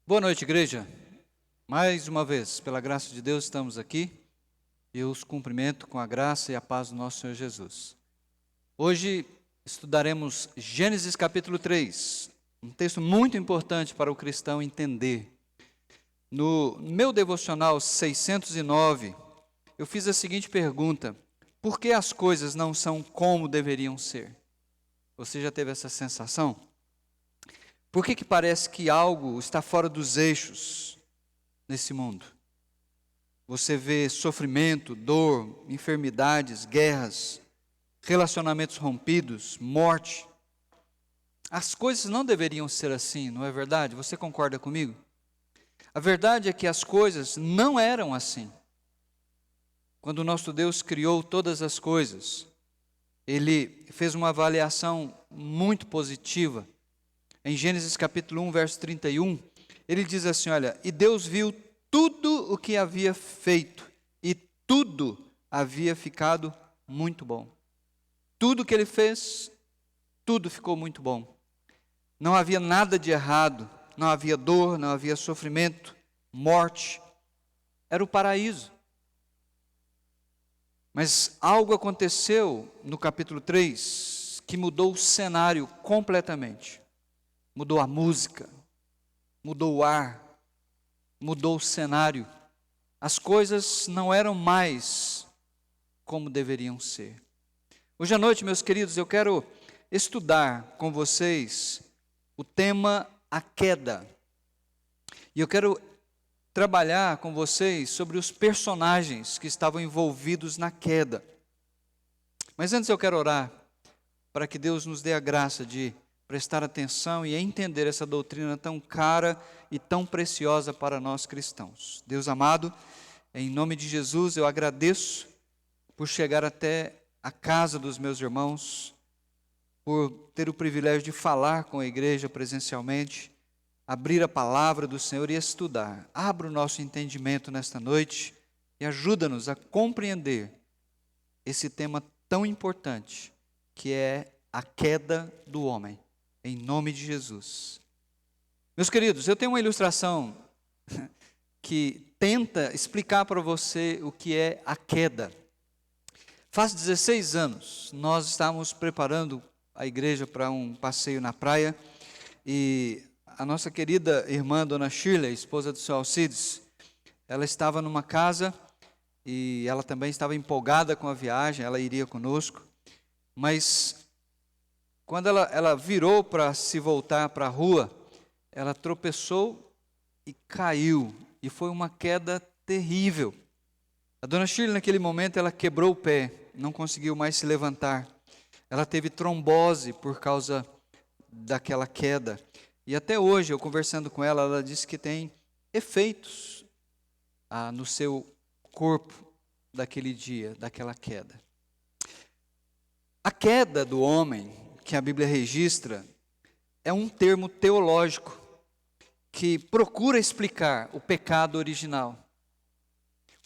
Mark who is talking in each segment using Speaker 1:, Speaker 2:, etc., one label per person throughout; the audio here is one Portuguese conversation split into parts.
Speaker 1: Boa noite, igreja. Mais uma vez, pela graça de Deus, estamos aqui. Eu os cumprimento com a graça e a paz do nosso Senhor Jesus. Hoje estudaremos Gênesis capítulo 3, um texto muito importante para o cristão entender. No meu devocional 609, eu fiz a seguinte pergunta: por que as coisas não são como deveriam ser? Você já teve essa sensação? Por que parece que algo está fora dos eixos nesse mundo? Você vê sofrimento, dor, enfermidades, guerras, relacionamentos rompidos, morte. As coisas não deveriam ser assim, não é verdade? Você concorda comigo? A verdade é que as coisas não eram assim. Quando o nosso Deus criou todas as coisas, Ele fez uma avaliação muito positiva. Em Gênesis capítulo 1, verso 31, ele diz assim, olha, e Deus viu tudo o que havia feito, e tudo havia ficado muito bom. Tudo que ele fez, tudo ficou muito bom. Não havia nada de errado, não havia dor, não havia sofrimento, morte. Era o paraíso. Mas algo aconteceu no capítulo 3 que mudou o cenário completamente. Mudou a música, mudou o ar, mudou o cenário. As coisas não eram mais como deveriam ser. Hoje à noite, meus queridos, eu quero estudar com vocês o tema a queda. E eu quero trabalhar com vocês sobre os personagens que estavam envolvidos na queda. Mas antes eu quero orar para que Deus nos dê a graça de prestar atenção e entender essa doutrina tão cara e tão preciosa para nós cristãos. Deus amado, em nome de Jesus eu agradeço por chegar até a casa dos meus irmãos, por ter o privilégio de falar com a igreja presencialmente, abrir a palavra do Senhor e estudar. Abra o nosso entendimento nesta noite e ajuda-nos a compreender esse tema tão importante, que é a queda do homem. Em nome de Jesus. Meus queridos, eu tenho uma ilustração que tenta explicar para você o que é a queda. Faz 16 anos, nós estávamos preparando a igreja para um passeio na praia e a nossa querida irmã, Dona Shirley, esposa do Sr. Alcides, ela estava numa casa e ela também estava empolgada com a viagem, ela iria conosco, mas quando ela virou para se voltar para a rua, ela tropeçou e caiu. E foi uma queda terrível. A dona Shirley, naquele momento, ela quebrou o pé, não conseguiu mais se levantar. Ela teve trombose por causa daquela queda. E até hoje, eu conversando com ela, ela disse que tem efeitos no seu corpo daquele dia, daquela queda. A queda do homem, que a Bíblia registra, é um termo teológico que procura explicar o pecado original.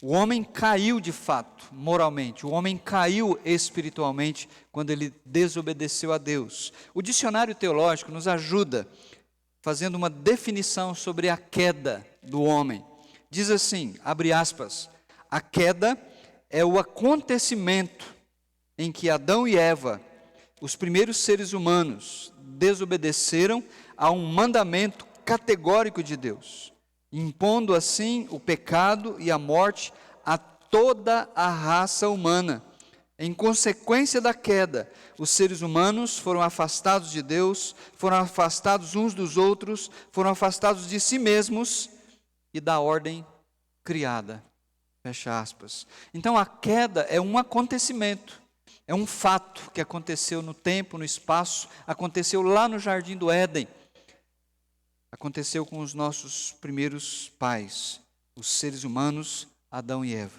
Speaker 1: O homem caiu de fato, moralmente, o homem caiu espiritualmente quando ele desobedeceu a Deus. O dicionário teológico nos ajuda fazendo uma definição sobre a queda do homem. Diz assim, abre aspas, a queda é o acontecimento em que Adão e Eva, os primeiros seres humanos, desobedeceram a um mandamento categórico de Deus, impondo assim o pecado e a morte a toda a raça humana. Em consequência da queda, os seres humanos foram afastados de Deus, foram afastados uns dos outros, foram afastados de si mesmos e da ordem criada. Fecha aspas. Então a queda é um acontecimento. É um fato que aconteceu no tempo, no espaço, aconteceu lá no Jardim do Éden. Aconteceu com os nossos primeiros pais, os seres humanos, Adão e Eva.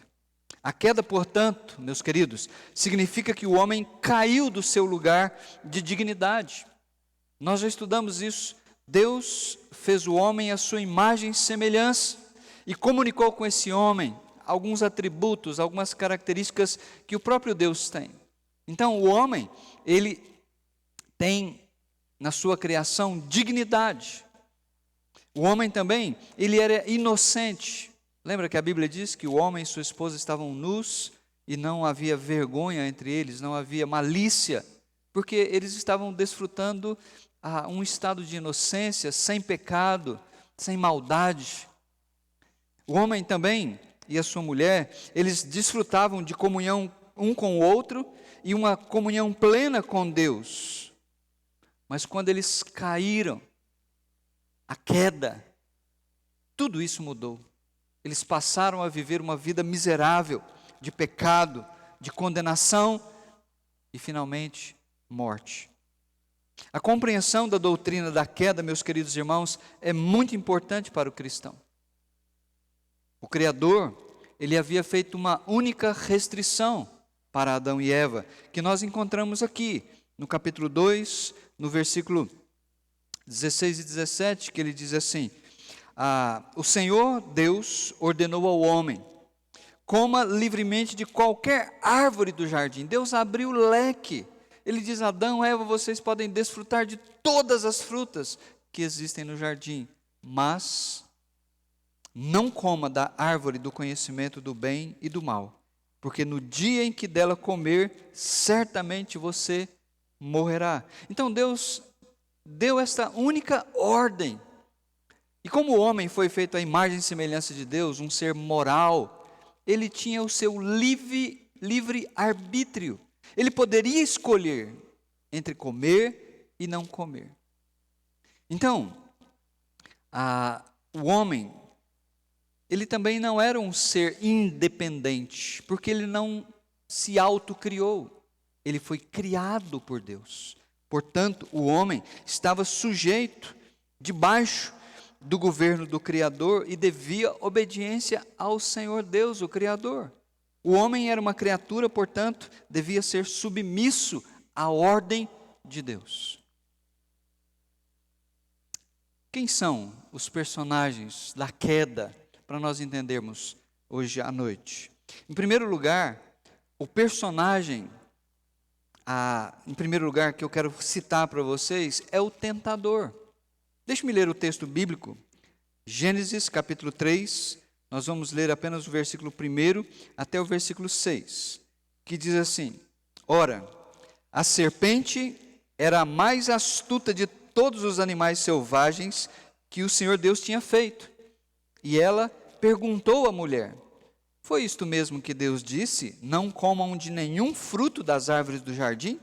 Speaker 1: A queda, portanto, meus queridos, significa que o homem caiu do seu lugar de dignidade. Nós já estudamos isso. Deus fez o homem à sua imagem e semelhança e comunicou com esse homem alguns atributos, algumas características que o próprio Deus tem. Então, o homem, ele tem na sua criação dignidade. O homem também, ele era inocente. Lembra que a Bíblia diz que o homem e sua esposa estavam nus e não havia vergonha entre eles, não havia malícia, porque eles estavam desfrutando um estado de inocência, sem pecado, sem maldade. O homem também e a sua mulher, eles desfrutavam de comunhão um com o outro e uma comunhão plena com Deus. Mas quando eles caíram, a queda, tudo isso mudou. Eles passaram a viver uma vida miserável, de pecado, de condenação e, finalmente, morte. A compreensão da doutrina da queda, meus queridos irmãos, é muito importante para o cristão. O Criador, ele havia feito uma única restrição para Adão e Eva, que nós encontramos aqui, no capítulo 2, no versículo 16 e 17, que ele diz assim: o Senhor Deus ordenou ao homem, coma livremente de qualquer árvore do jardim. Deus abriu o leque. Ele diz: Adão, Eva, vocês podem desfrutar de todas as frutas que existem no jardim, mas não coma da árvore do conhecimento do bem e do mal, porque no dia em que dela comer, certamente você morrerá. Então Deus deu esta única ordem. E como o homem foi feito à imagem e semelhança de Deus, um ser moral, ele tinha o seu livre arbítrio. Ele poderia escolher entre comer e não comer. Então, o homem, ele também não era um ser independente, porque ele não se autocriou, ele foi criado por Deus. Portanto, o homem estava sujeito, debaixo do governo do Criador e devia obediência ao Senhor Deus, o Criador. O homem era uma criatura, portanto, devia ser submisso à ordem de Deus. Quem são os personagens da queda, para nós entendermos hoje à noite? Em primeiro lugar, o personagem, em primeiro lugar, que eu quero citar para vocês, é o tentador. Deixe-me ler o texto bíblico, Gênesis capítulo 3, nós vamos ler apenas o versículo 1 até o versículo 6, que diz assim: Ora, a serpente era a mais astuta de todos os animais selvagens que o Senhor Deus tinha feito. E ela perguntou à mulher: Foi isto mesmo que Deus disse? Não comam de nenhum fruto das árvores do jardim?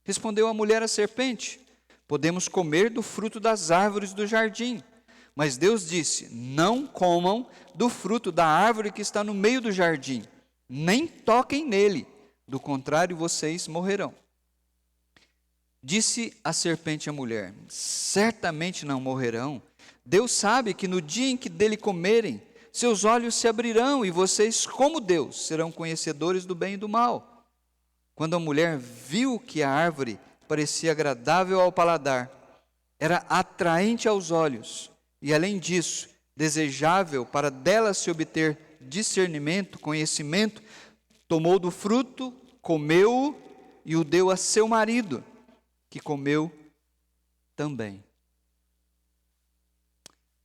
Speaker 1: Respondeu a mulher à serpente: Podemos comer do fruto das árvores do jardim. Mas Deus disse: Não comam do fruto da árvore que está no meio do jardim, nem toquem nele, do contrário vocês morrerão. Disse a serpente à mulher: Certamente não morrerão. Deus sabe que no dia em que dele comerem, seus olhos se abrirão e vocês, como Deus, serão conhecedores do bem e do mal. Quando a mulher viu que a árvore parecia agradável ao paladar, era atraente aos olhos e, além disso, desejável para dela se obter discernimento, conhecimento, tomou do fruto, comeu-o e o deu a seu marido, que comeu também.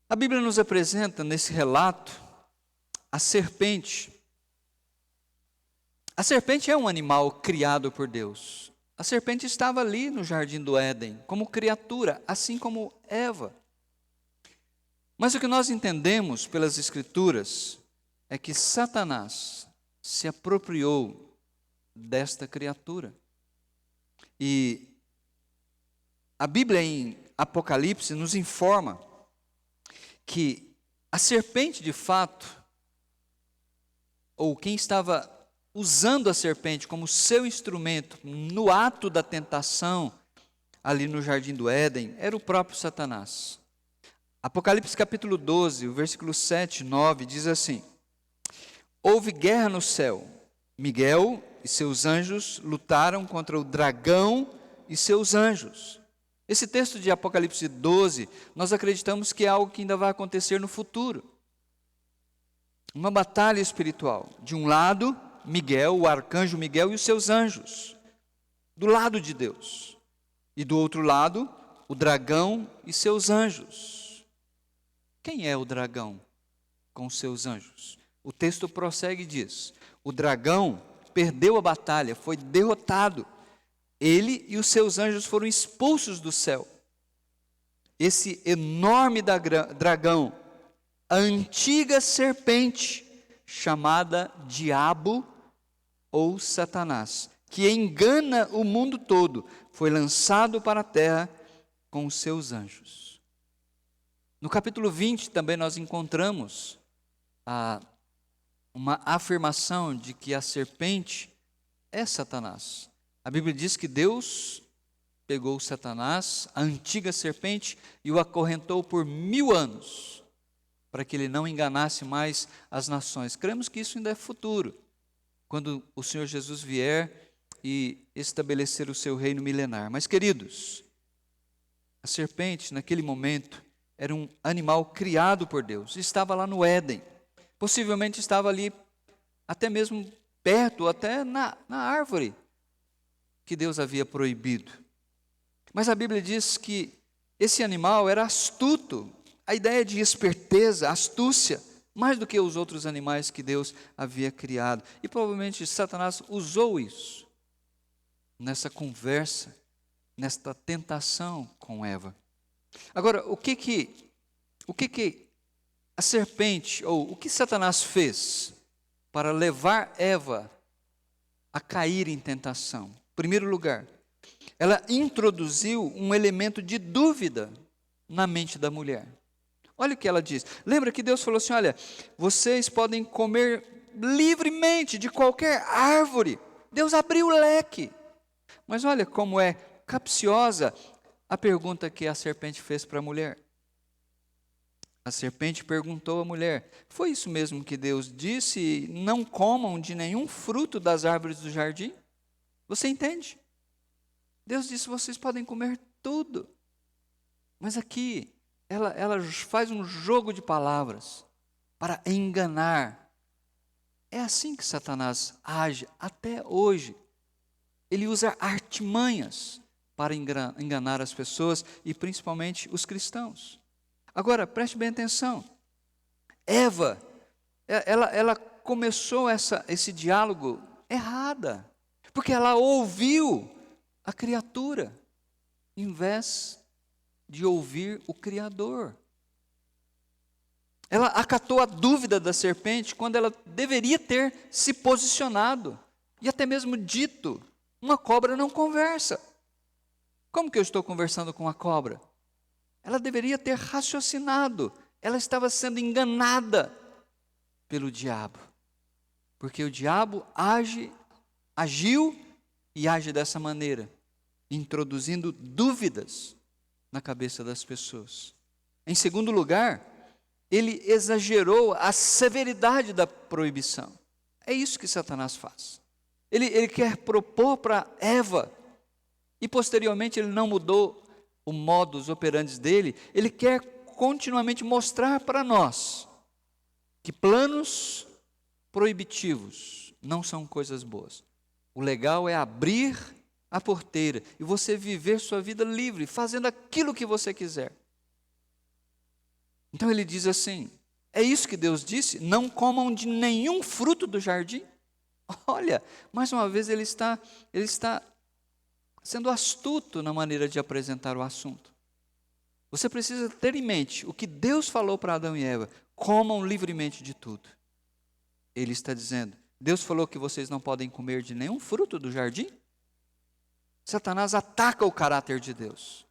Speaker 1: A Bíblia nos apresenta nesse relato a serpente. A serpente é um animal criado por Deus. A serpente estava ali no jardim do Éden, como criatura, assim como Eva. Mas o que nós entendemos pelas Escrituras é que Satanás se apropriou desta criatura. E a Bíblia em Apocalipse nos informa que a serpente de fato, ou quem estava usando a serpente como seu instrumento no ato da tentação, ali no jardim do Éden, era o próprio Satanás. Apocalipse capítulo 12, o versículo 7 e 9, diz assim: Houve guerra no céu, Miguel e seus anjos lutaram contra o dragão e seus anjos. Esse texto de Apocalipse 12, nós acreditamos que é algo que ainda vai acontecer no futuro. Uma batalha espiritual. De um lado, Miguel, o arcanjo Miguel e os seus anjos, do lado de Deus. E do outro lado, o dragão e seus anjos. Quem é o dragão com os seus anjos? O texto prossegue e diz: o dragão perdeu a batalha, foi derrotado. Ele e os seus anjos foram expulsos do céu. Esse enorme dragão, a antiga serpente, chamada Diabo ou Satanás, que engana o mundo todo, foi lançado para a terra com os seus anjos. No capítulo 20 também nós encontramos uma afirmação de que a serpente é Satanás. A Bíblia diz que Deus pegou Satanás, a antiga serpente, e o acorrentou por 1000 anos, para que ele não enganasse mais as nações. Cremos que isso ainda é futuro, quando o Senhor Jesus vier e estabelecer o seu reino milenar. Mas, queridos, a serpente, naquele momento, era um animal criado por Deus, estava lá no Éden, possivelmente estava ali, até mesmo perto, até na árvore que Deus havia proibido. Mas a Bíblia diz que esse animal era astuto, a ideia de esperteza, astúcia, mais do que os outros animais que Deus havia criado. E provavelmente Satanás usou isso nessa conversa, nesta tentação com Eva. Agora, o que a serpente, ou o que Satanás fez para levar Eva a cair em tentação? Em primeiro lugar, ela introduziu um elemento de dúvida na mente da mulher. Olha o que ela diz. Lembra que Deus falou assim: olha, vocês podem comer livremente de qualquer árvore. Deus abriu o leque. Mas olha como é capciosa a pergunta que a serpente fez para a mulher. A serpente perguntou à mulher: foi isso mesmo que Deus disse? Não comam de nenhum fruto das árvores do jardim? Você entende? Deus disse: vocês podem comer tudo. Mas aqui, ela faz um jogo de palavras para enganar. É assim que Satanás age até hoje. Ele usa artimanhas para enganar as pessoas e principalmente os cristãos. Agora, preste bem atenção. Eva, ela começou esse diálogo errada, porque ela ouviu a criatura, em vez de ouvir o Criador. Ela acatou a dúvida da serpente quando ela deveria ter se posicionado e até mesmo dito: uma cobra não conversa. Como que eu estou conversando com a cobra? Ela deveria ter raciocinado. Ela estava sendo enganada pelo diabo, porque o diabo agiu e age dessa maneira, introduzindo dúvidas na cabeça das pessoas. Em segundo lugar, ele exagerou a severidade da proibição. É isso que Satanás faz. Ele quer propor para Eva, e posteriormente ele não mudou o modus operandi dele, ele quer continuamente mostrar para nós que planos proibitivos não são coisas boas. O legal é abrir a porteira e você viver sua vida livre, fazendo aquilo que você quiser. Então ele diz assim: é isso que Deus disse? Não comam de nenhum fruto do jardim? Olha, mais uma vez ele está sendo astuto na maneira de apresentar o assunto. Você precisa ter em mente o que Deus falou para Adão e Eva: comam livremente de tudo. Ele está dizendo: Deus falou que vocês não podem comer de nenhum fruto do jardim? Satanás ataca o caráter de Deus.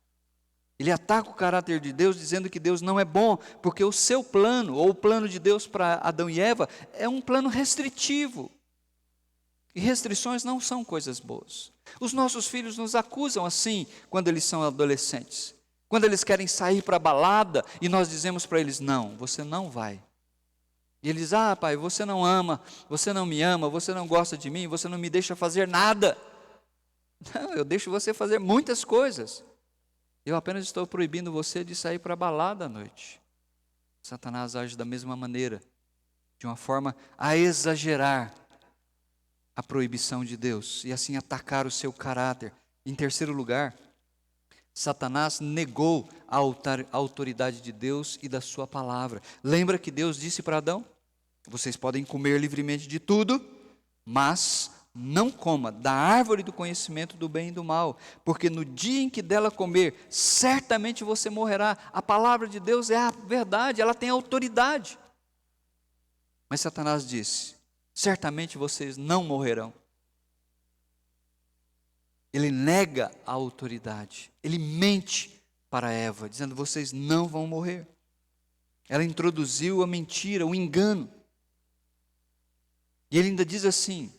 Speaker 1: Ele ataca o caráter de Deus dizendo que Deus não é bom, porque o seu plano, ou o plano de Deus para Adão e Eva, é um plano restritivo. E restrições não são coisas boas. Os nossos filhos nos acusam assim quando eles são adolescentes. Quando eles querem sair para a balada e nós dizemos para eles: não, você não vai. E eles: ah, pai, você não ama, você não me ama, você não gosta de mim, você não me deixa fazer nada. Não, eu deixo você fazer muitas coisas. Eu apenas estou proibindo você de sair para a balada à noite. Satanás age da mesma maneira, de uma forma a exagerar a proibição de Deus e assim atacar o seu caráter. Em terceiro lugar, Satanás negou a autoridade de Deus e da sua palavra. Lembra que Deus disse para Adão: vocês podem comer livremente de tudo, mas não coma da árvore do conhecimento do bem e do mal, porque no dia em que dela comer, certamente você morrerá. A palavra de Deus é a verdade, ela tem autoridade. Mas Satanás disse: certamente vocês não morrerão. Ele nega a autoridade, ele mente para Eva, dizendo: vocês não vão morrer. Ela introduziu a mentira, o engano. E ele ainda diz assim: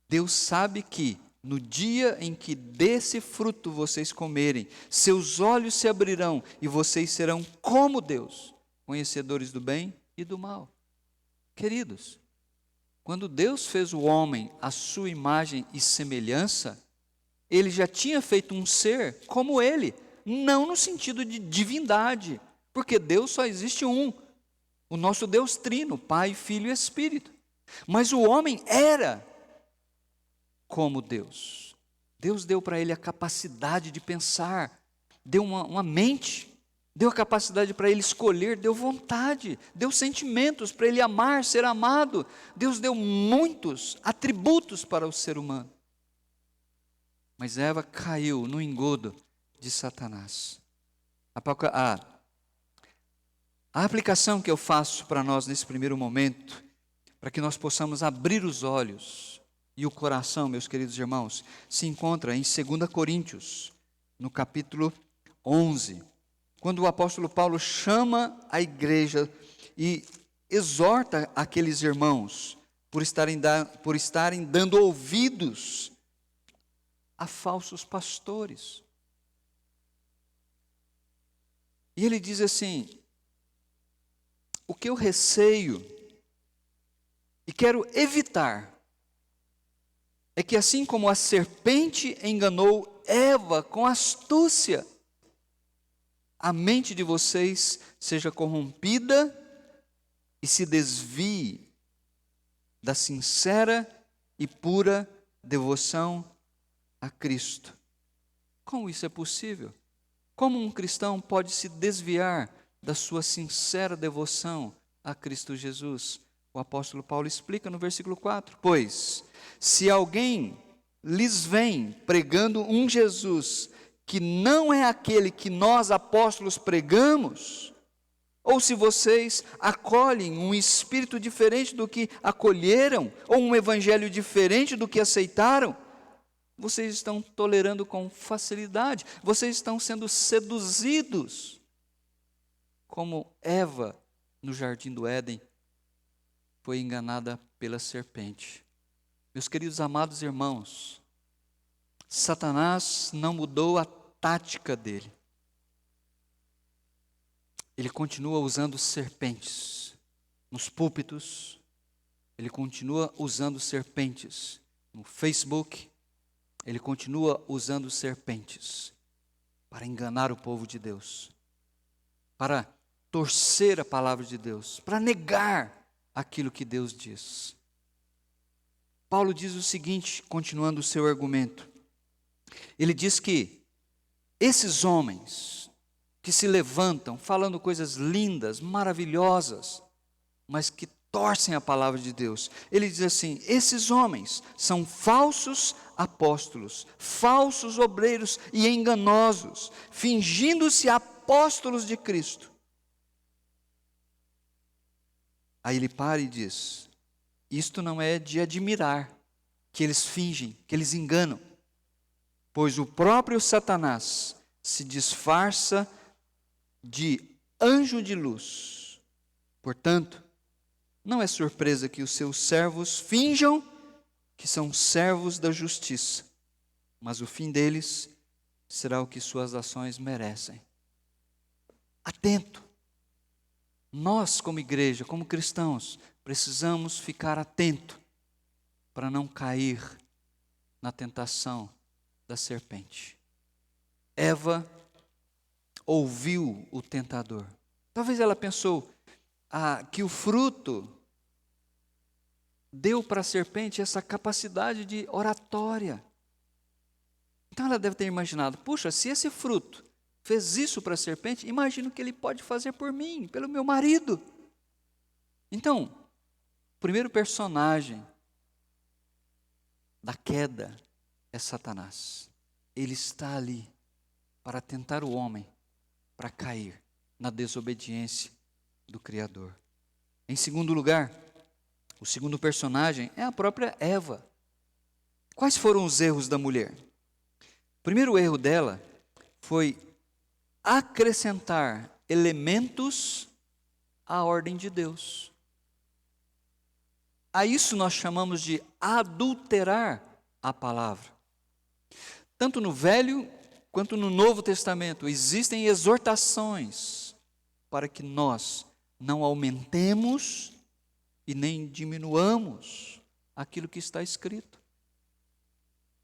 Speaker 1: Deus sabe que no dia em que desse fruto vocês comerem, seus olhos se abrirão e vocês serão como Deus, conhecedores do bem e do mal. Queridos, quando Deus fez o homem à sua imagem e semelhança, Ele já tinha feito um ser como ele, não no sentido de divindade, porque Deus só existe um, o nosso Deus trino, Pai, Filho e Espírito. Mas o homem era como Deus. Deus deu para ele a capacidade de pensar, deu uma mente, deu a capacidade para ele escolher, deu vontade, deu sentimentos para ele amar, ser amado. Deus deu muitos atributos para o ser humano. Mas Eva caiu no engodo de Satanás. A aplicação que eu faço para nós nesse primeiro momento, para que nós possamos abrir os olhos e o coração, meus queridos irmãos, se encontra em 2 Coríntios, no capítulo 11, quando o apóstolo Paulo chama a igreja e exorta aqueles irmãos por estarem dando ouvidos a falsos pastores. E ele diz assim: o que eu receio e quero evitar é que, assim como a serpente enganou Eva com astúcia, a mente de vocês seja corrompida e se desvie da sincera e pura devoção a Cristo. Como isso é possível? Como um cristão pode se desviar da sua sincera devoção a Cristo Jesus? O apóstolo Paulo explica no versículo 4: pois, se alguém lhes vem pregando um Jesus que não é aquele que nós apóstolos pregamos, ou se vocês acolhem um espírito diferente do que acolheram, ou um evangelho diferente do que aceitaram, vocês estão tolerando com facilidade, vocês estão sendo seduzidos, como Eva, no jardim do Éden, foi enganada pela serpente. Meus queridos amados irmãos, Satanás não mudou a tática dele. Ele continua usando serpentes nos púlpitos, ele continua usando serpentes no Facebook, ele continua usando serpentes para enganar o povo de Deus, para torcer a palavra de Deus, para negar aquilo que Deus diz. Paulo diz o seguinte, continuando o seu argumento. Ele diz que esses homens que se levantam falando coisas lindas, maravilhosas, mas que torcem a palavra de Deus. Ele diz assim: esses homens são falsos apóstolos, falsos obreiros e enganosos, fingindo-se apóstolos de Cristo. Aí ele para e diz: isto não é de admirar, que eles fingem, que eles enganam, pois o próprio Satanás se disfarça de anjo de luz. Portanto, não é surpresa que os seus servos finjam que são servos da justiça, mas o fim deles será o que suas ações merecem. Atento. Nós, como igreja, como cristãos, precisamos ficar atento para não cair na tentação da serpente. Eva ouviu o tentador. Talvez ela pensou que o fruto deu para a serpente essa capacidade de oratória. Então ela deve ter imaginado, puxa, se esse fruto fez isso para a serpente, imagino que ele pode fazer por mim, pelo meu marido. Então, o primeiro personagem da queda é Satanás. Ele está ali para tentar o homem, para cair na desobediência do Criador. Em segundo lugar, o segundo personagem é a própria Eva. Quais foram os erros da mulher? O primeiro erro dela foi acrescentar elementos à ordem de Deus. A isso nós chamamos de adulterar a palavra. Tanto no Velho quanto no Novo Testamento existem exortações para que nós não aumentemos e nem diminuamos aquilo que está escrito.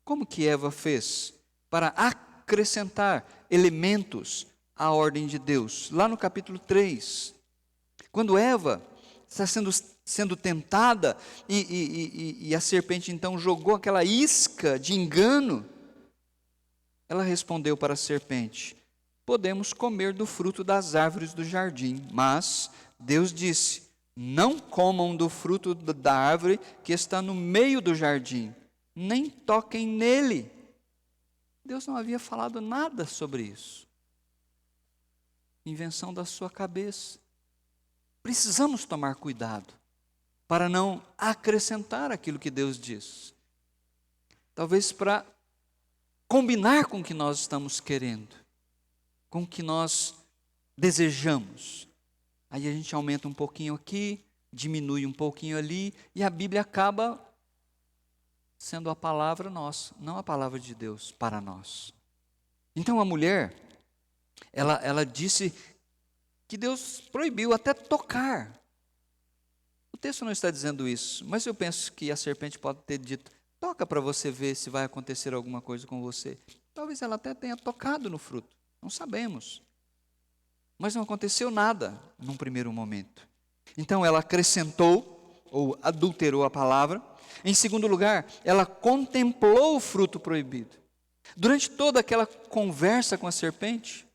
Speaker 1: Como que Eva fez para acrescentar elementos à ordem de Deus? Lá no capítulo 3, quando Eva está sendo tentada e a serpente então jogou aquela isca de engano, ela respondeu para a serpente: podemos comer do fruto das árvores do jardim, mas Deus disse: não comam do fruto da árvore que está no meio do jardim, nem toquem nele. Deus não havia falado nada sobre isso. Invenção da sua cabeça. Precisamos tomar cuidado para não acrescentar aquilo que Deus diz. Talvez para combinar com o que nós estamos querendo, com o que nós desejamos. Aí a gente aumenta um pouquinho aqui, diminui um pouquinho ali, e a Bíblia acaba sendo a palavra nossa, não a palavra de Deus para nós. Então a mulher, ela disse que Deus proibiu até tocar. O texto não está dizendo isso, mas eu penso que a serpente pode ter dito: toca para você ver se vai acontecer alguma coisa com você. Talvez ela até tenha tocado no fruto, não sabemos. Mas não aconteceu nada num primeiro momento. Então ela acrescentou ou adulterou a palavra. Em segundo lugar, ela contemplou o fruto proibido. Durante toda aquela conversa com a serpente,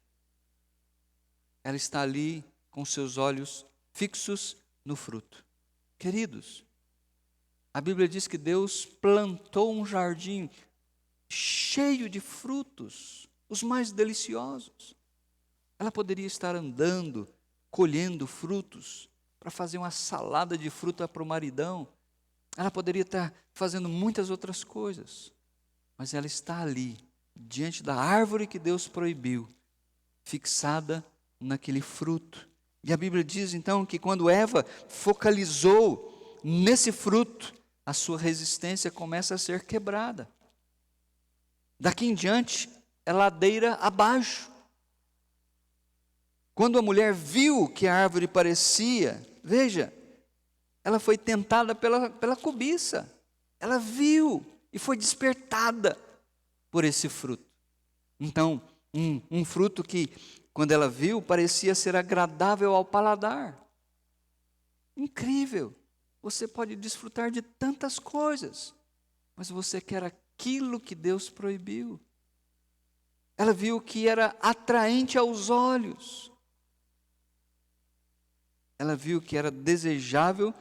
Speaker 1: ela está ali com seus olhos fixos no fruto. Queridos, a Bíblia diz que Deus plantou um jardim cheio de frutos, os mais deliciosos. Ela poderia estar andando, colhendo frutos, para fazer uma salada de fruta para o maridão. Ela poderia estar fazendo muitas outras coisas. Mas ela está ali, diante da árvore que Deus proibiu, fixada naquele fruto. E a Bíblia diz então que quando Eva focalizou nesse fruto, a sua resistência começa a ser quebrada. Daqui em diante, é ladeira abaixo. Quando a mulher viu que a árvore parecia, veja, ela foi tentada pela cobiça. Ela viu e foi despertada por esse fruto. Então, um fruto que, quando ela viu, parecia ser agradável ao paladar. Incrível! Você pode desfrutar de tantas coisas, mas você quer aquilo que Deus proibiu. Ela viu que era atraente aos olhos. Ela viu que era desejável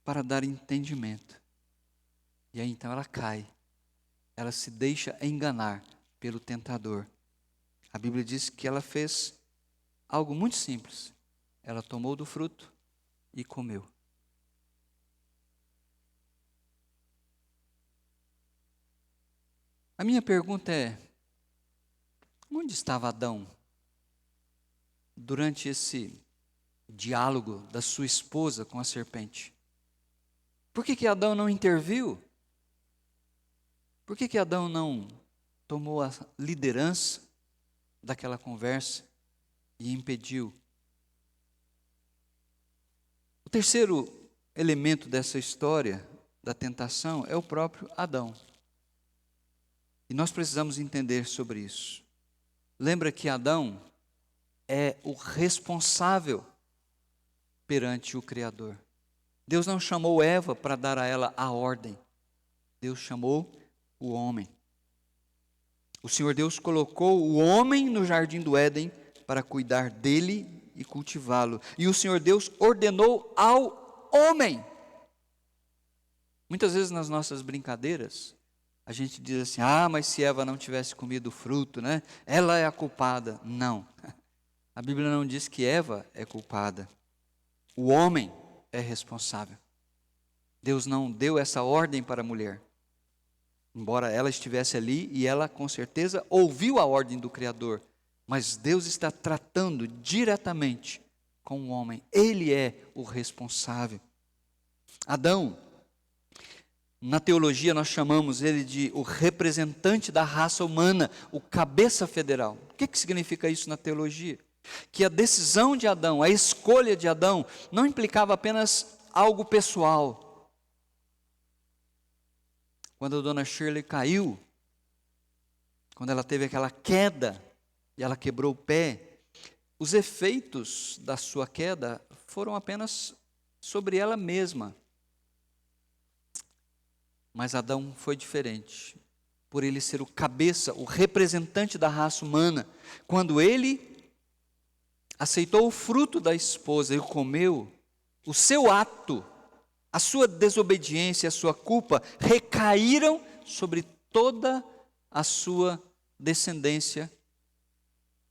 Speaker 1: para dar entendimento. E aí então ela cai. Ela se deixa enganar pelo tentador. A Bíblia diz que ela fez algo muito simples. Ela tomou do fruto e comeu. A minha pergunta é: onde estava Adão durante esse diálogo da sua esposa com a serpente? Por que Adão não interviu? Por que Adão não tomou a liderança daquela conversa e impediu? O terceiro elemento dessa história da tentação é o próprio Adão. E nós precisamos entender sobre isso. Lembra que Adão é o responsável perante o Criador. Deus não chamou Eva para dar a ela a ordem. Deus chamou o homem. O Senhor Deus colocou o homem no jardim do Éden para cuidar dele e cultivá-lo. E o Senhor Deus ordenou ao homem. Muitas vezes nas nossas brincadeiras, a gente diz assim: ah, mas se Eva não tivesse comido o fruto, né? Ela é a culpada. Não. A Bíblia não diz que Eva é culpada. O homem é responsável. Deus não deu essa ordem para a mulher. Embora ela estivesse ali e ela com certeza ouviu a ordem do Criador. Mas Deus está tratando diretamente com o homem. Ele é o responsável. Adão, na teologia nós chamamos ele de o representante da raça humana, o cabeça federal. O que significa isso na teologia? Que a decisão de Adão, a escolha de Adão, não implicava apenas algo pessoal. Quando a dona Shirley caiu, quando ela teve aquela queda, e ela quebrou o pé, os efeitos da sua queda foram apenas sobre ela mesma. Mas Adão foi diferente. Por ele ser o cabeça, o representante da raça humana, quando ele aceitou o fruto da esposa e o comeu, o seu ato, a sua desobediência, a sua culpa, recaíram sobre toda a sua descendência,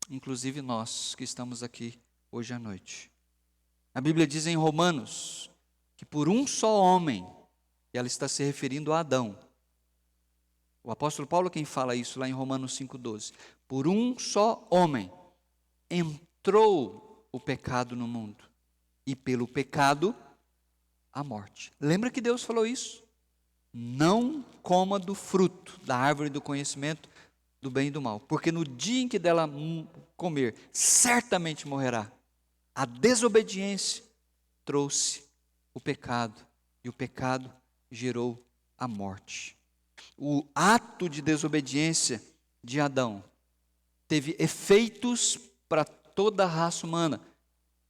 Speaker 1: inclusive nós que estamos aqui hoje à noite. A Bíblia diz em Romanos que por um só homem, e ela está se referindo a Adão. O apóstolo Paulo quem fala isso lá em Romanos 5,12. Por um só homem entrou o pecado no mundo, e pelo pecado a morte. Lembra que Deus falou isso? Não coma do fruto da árvore do conhecimento do bem e do mal, porque no dia em que dela comer, certamente morrerá. A desobediência trouxe o pecado, e o pecado gerou a morte. O ato de desobediência de Adão teve efeitos para toda a raça humana.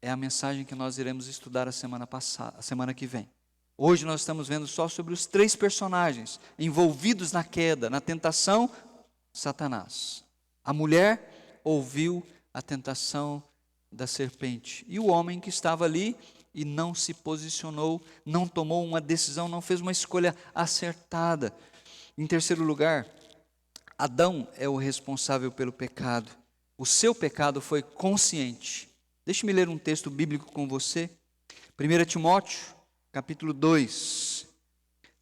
Speaker 1: É a mensagem que nós iremos estudar a semana que vem. Hoje nós estamos vendo só sobre os 3 personagens envolvidos na queda, na tentação, Satanás. A mulher ouviu a tentação da serpente. E o homem que estava ali e não se posicionou, não tomou uma decisão, não fez uma escolha acertada. Em terceiro lugar, Adão é o responsável pelo pecado. O seu pecado foi consciente. Deixe-me ler um texto bíblico com você. 1 Timóteo, capítulo 2,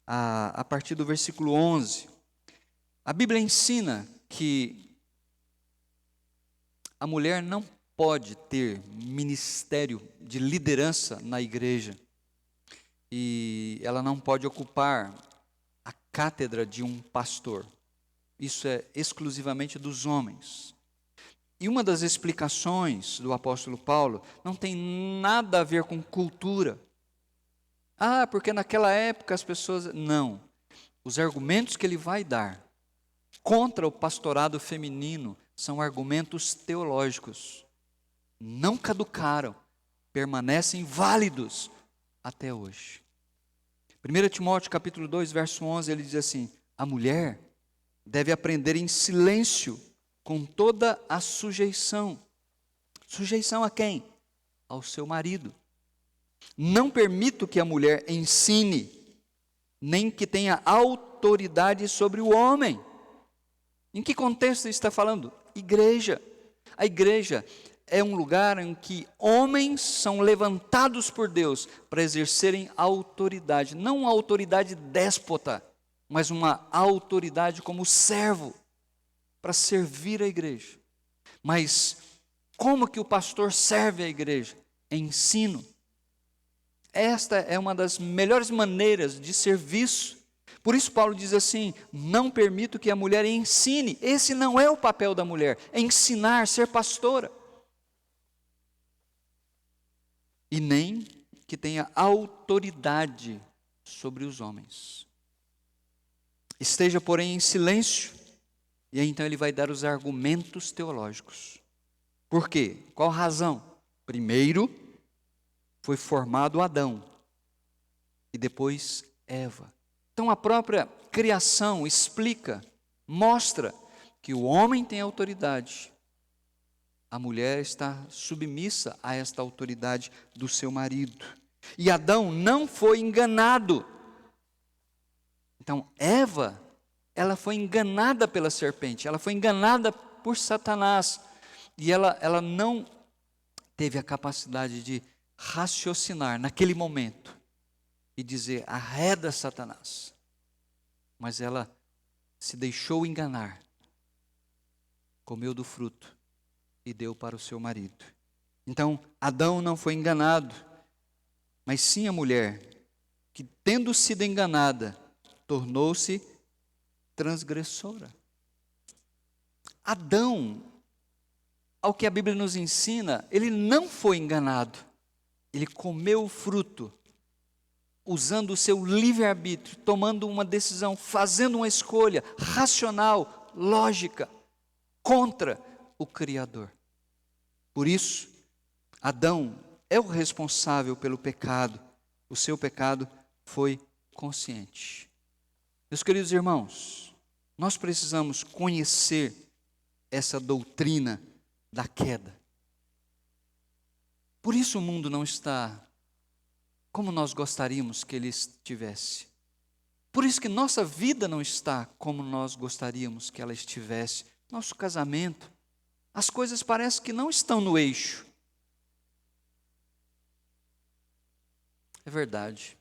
Speaker 1: a partir do versículo 11. A Bíblia ensina que a mulher não pode ter ministério de liderança na igreja. E ela não pode ocupar a cátedra de um pastor. Isso é exclusivamente dos homens. E uma das explicações do apóstolo Paulo não tem nada a ver com cultura. Ah, porque naquela época as pessoas... Não. Os argumentos que ele vai dar contra o pastorado feminino são argumentos teológicos. Não caducaram, permanecem válidos até hoje. 1 Timóteo capítulo 2, verso 11, ele diz assim: a mulher deve aprender em silêncio, com toda a sujeição. Sujeição a quem? Ao seu marido. Não permito que a mulher ensine, nem que tenha autoridade sobre o homem. Em que contexto ele está falando? Igreja. A igreja é um lugar em que homens são levantados por Deus para exercerem autoridade. Não uma autoridade déspota, mas uma autoridade como servo, para servir a igreja. Mas como que o pastor serve a igreja? Ensino. Esta é uma das melhores maneiras de serviço. Por isso Paulo diz assim: não permito que a mulher ensine. Esse não é o papel da mulher, é ensinar, ser pastora. E nem que tenha autoridade sobre os homens. Esteja, porém, em silêncio. E aí então ele vai dar os argumentos teológicos. Por quê? Qual razão? Primeiro, foi formado Adão. E depois Eva. Então a própria criação explica, mostra que o homem tem autoridade, a mulher está submissa a esta autoridade do seu marido. E Adão não foi enganado. Então, Eva, ela foi enganada pela serpente, ela foi enganada por Satanás. E ela não teve a capacidade de raciocinar naquele momento e dizer: arreda Satanás. Mas ela se deixou enganar, comeu do fruto e deu para o seu marido. Então, Adão não foi enganado, mas sim a mulher, que tendo sido enganada, tornou-se transgressora. Adão, ao que a Bíblia nos ensina, ele não foi enganado. Ele comeu o fruto, usando o seu livre-arbítrio, tomando uma decisão, fazendo uma escolha racional, lógica, contra o Criador. Por isso, Adão é o responsável pelo pecado. O seu pecado foi consciente. Meus queridos irmãos, nós precisamos conhecer essa doutrina da queda. Por isso o mundo não está como nós gostaríamos que ele estivesse. Por isso que nossa vida não está como nós gostaríamos que ela estivesse. Nosso casamento, as coisas parecem que não estão no eixo. É verdade.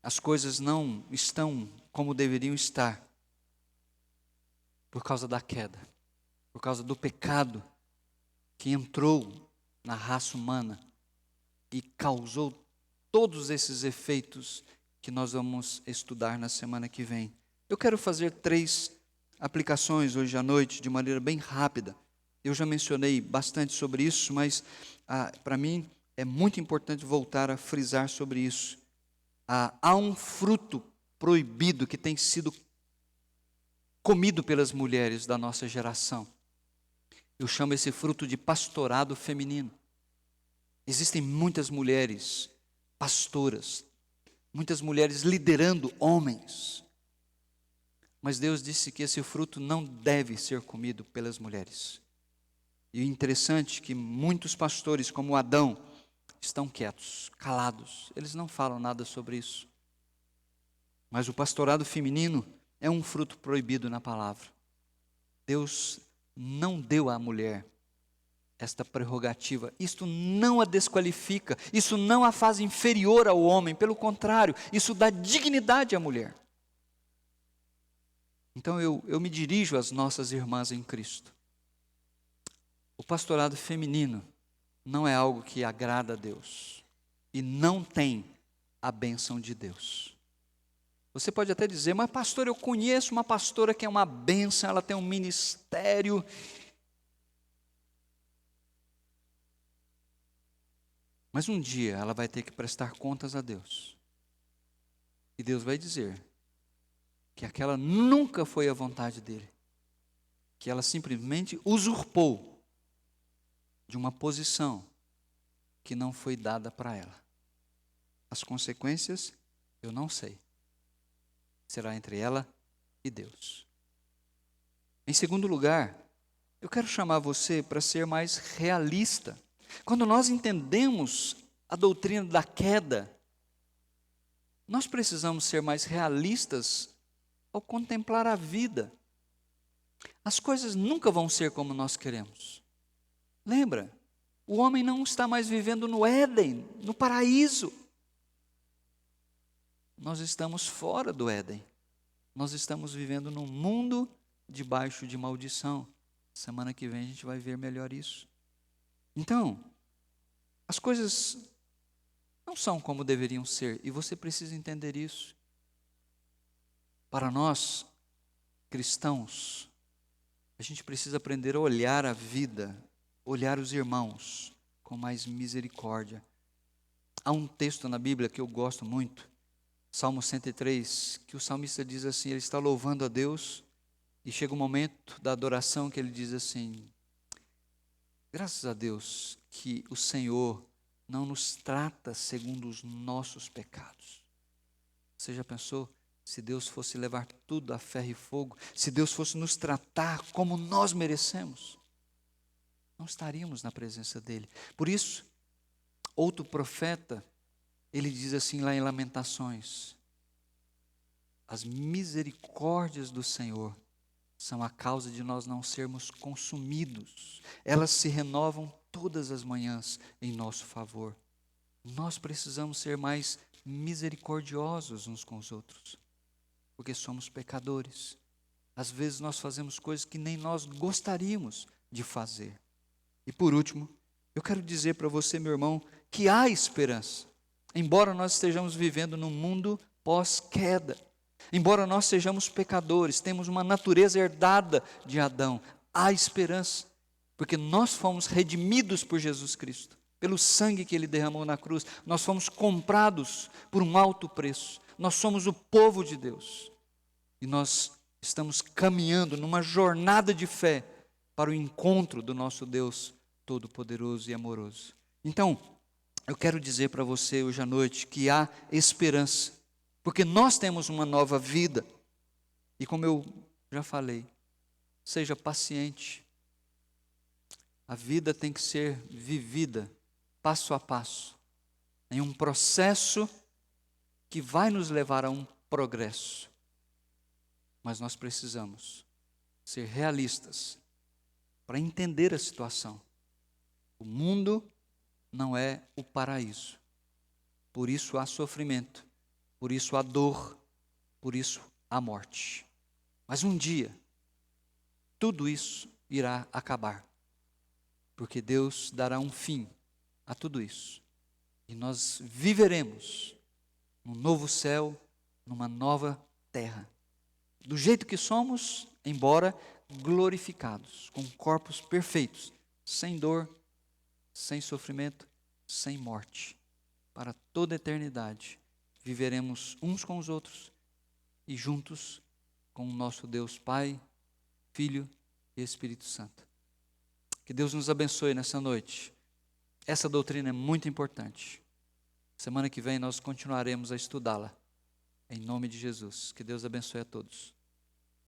Speaker 1: As coisas não estão como deveriam estar por causa da queda, por causa do pecado que entrou na raça humana e causou todos esses efeitos que nós vamos estudar na semana que vem. Eu quero fazer 3 aplicações hoje à noite, de maneira bem rápida. Eu já mencionei bastante sobre isso, mas para mim é muito importante voltar a frisar sobre isso. Há um fruto proibido que tem sido comido pelas mulheres da nossa geração. Eu chamo esse fruto de pastorado feminino. Existem muitas mulheres pastoras, muitas mulheres liderando homens. Mas Deus disse que esse fruto não deve ser comido pelas mulheres. E o interessante é que muitos pastores, como Adão, estão quietos, calados. Eles não falam nada sobre isso. Mas o pastorado feminino é um fruto proibido na palavra. Deus não deu à mulher esta prerrogativa. Isto não a desqualifica, isso não a faz inferior ao homem, pelo contrário, isso dá dignidade à mulher. Então eu me dirijo às nossas irmãs em Cristo. O pastorado feminino não é algo que agrada a Deus e não tem a bênção de Deus. Você pode até dizer: mas pastor, eu conheço uma pastora que é uma bênção, ela tem um ministério. Mas um dia ela vai ter que prestar contas a Deus. E Deus vai dizer que aquela nunca foi a vontade dele. Que ela simplesmente usurpou de uma posição que não foi dada para ela. As consequências eu não sei. Será entre ela e Deus. Em segundo lugar, eu quero chamar você para ser mais realista. Quando nós entendemos a doutrina da queda, nós precisamos ser mais realistas ao contemplar a vida. As coisas nunca vão ser como nós queremos. Lembra? O homem não está mais vivendo no Éden, no paraíso. Nós estamos fora do Éden. Nós estamos vivendo num mundo debaixo de maldição. Semana que vem a gente vai ver melhor isso. Então, as coisas não são como deveriam ser, e você precisa entender isso. Para nós, cristãos, a gente precisa aprender a olhar a vida, olhar os irmãos com mais misericórdia. Há um texto na Bíblia que eu gosto muito, Salmo 103, que o salmista diz assim, ele está louvando a Deus, e chega o momento da adoração que ele diz assim: graças a Deus que o Senhor não nos trata segundo os nossos pecados. Você já pensou se Deus fosse levar tudo a ferro e fogo, se Deus fosse nos tratar como nós merecemos, não estaríamos na presença dele. Por isso, outro profeta, ele diz assim lá em Lamentações: as misericórdias do Senhor são a causa de nós não sermos consumidos. Elas se renovam todas as manhãs em nosso favor. Nós precisamos ser mais misericordiosos uns com os outros, porque somos pecadores. Às vezes nós fazemos coisas que nem nós gostaríamos de fazer. E por último, eu quero dizer para você, meu irmão, que há esperança. Embora nós estejamos vivendo num mundo pós-queda, embora nós sejamos pecadores, temos uma natureza herdada de Adão, há esperança, porque nós fomos redimidos por Jesus Cristo, pelo sangue que Ele derramou na cruz. Nós fomos comprados por um alto preço. Nós somos o povo de Deus. E nós estamos caminhando numa jornada de fé para o encontro do nosso Deus Todo-Poderoso e amoroso. Então, eu quero dizer para você hoje à noite que há esperança, porque nós temos uma nova vida. E como eu já falei, seja paciente. A vida tem que ser vivida passo a passo, em um processo que vai nos levar a um progresso. Mas nós precisamos ser realistas para entender a situação. O mundo não é o paraíso. Por isso há sofrimento, por isso há dor, por isso há morte. Mas um dia, tudo isso irá acabar, porque Deus dará um fim a tudo isso. E nós viveremos num novo céu, numa nova terra. Do jeito que somos, embora glorificados, com corpos perfeitos, sem dor, sem sofrimento, sem morte. Para toda a eternidade, viveremos uns com os outros e juntos com o nosso Deus Pai, Filho e Espírito Santo. Que Deus nos abençoe nessa noite. Essa doutrina é muito importante. Semana que vem nós continuaremos a estudá-la. Em nome de Jesus. Que Deus abençoe a todos.